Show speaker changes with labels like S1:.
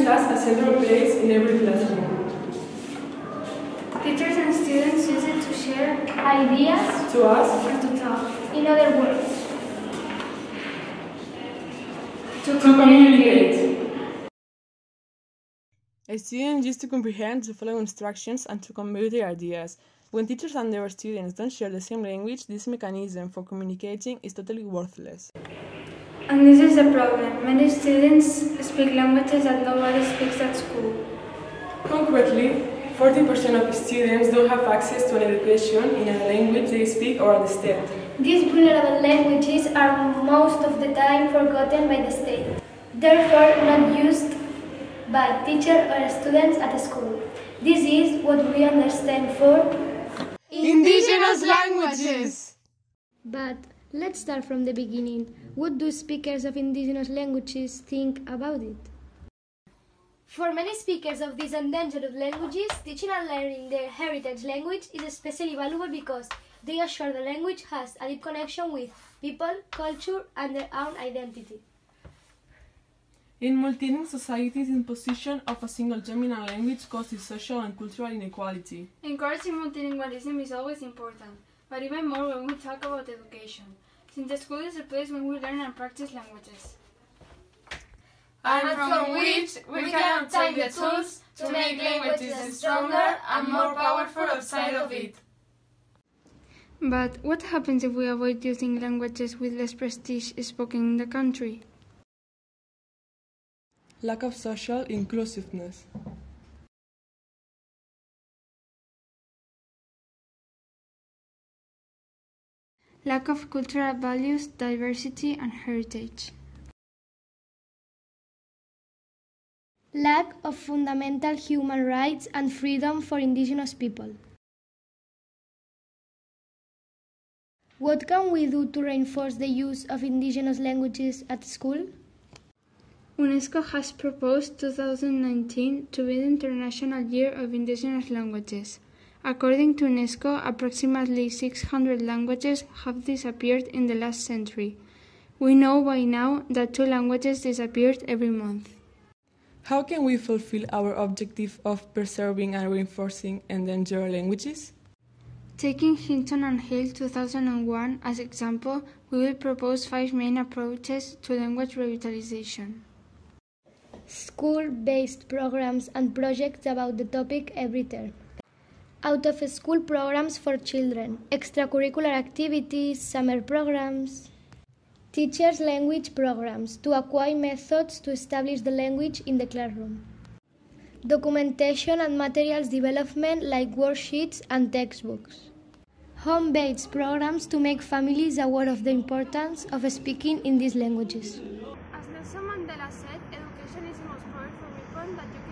S1: has a central place in every classroom.
S2: Teachers and students use it to share ideas,
S1: To ask,
S2: and to talk. In other words,
S1: to communicate.
S3: Students use to comprehend, to follow instructions, and to convey their ideas. When teachers and their students don't share the same language, this mechanism for communicating is totally worthless.
S2: And this is a problem. Many students speak languages that nobody speaks at school.
S1: Concretely, 40% of students don't have access to an education in a language they speak or understand.
S2: These vulnerable languages are most of the time forgotten by the state, therefore not used by teachers or students at school. This is what we understand for
S3: indigenous languages!
S4: But let's start from the beginning. What do speakers of indigenous languages think about it?
S5: For many speakers of these endangered languages, teaching and learning their heritage language is especially valuable because they assure the language has a deep connection with people, culture, and their own identity.
S3: In multilingual societies, imposition of a single dominant language causes social and cultural inequality.
S6: Encouraging multilingualism is always important, but even more when we talk about education, since the school is the place where we learn and practice languages.
S7: And from which we can obtain the tools to make languages stronger and more powerful outside of it.
S6: But what happens if we avoid using languages with less prestige spoken in the country?
S3: Lack of social inclusiveness.
S6: Lack of cultural values, diversity, and heritage.
S4: Lack of fundamental human rights and freedom for indigenous people. What can we do to reinforce the use of indigenous languages at school?
S6: UNESCO has proposed 2019 to be the International Year of Indigenous Languages. According to UNESCO, approximately 600 languages have disappeared in the last century. We know by now that 2 languages disappeared every month.
S3: How can we fulfill our objective of preserving and reinforcing endangered languages?
S6: Taking Hinton and Hill 2001 as example, we will propose 5 main approaches to language revitalization.
S4: School-based programs and projects about the topic every term. Out-of-school programs for children, extracurricular activities, summer programs. Teachers' language programs to acquire methods to establish the language in the classroom. Documentation and materials development like worksheets and textbooks. Home-based programs to make families aware of the importance of speaking in these languages.
S6: As Nelson Mandela said, education is the most powerful weapon that you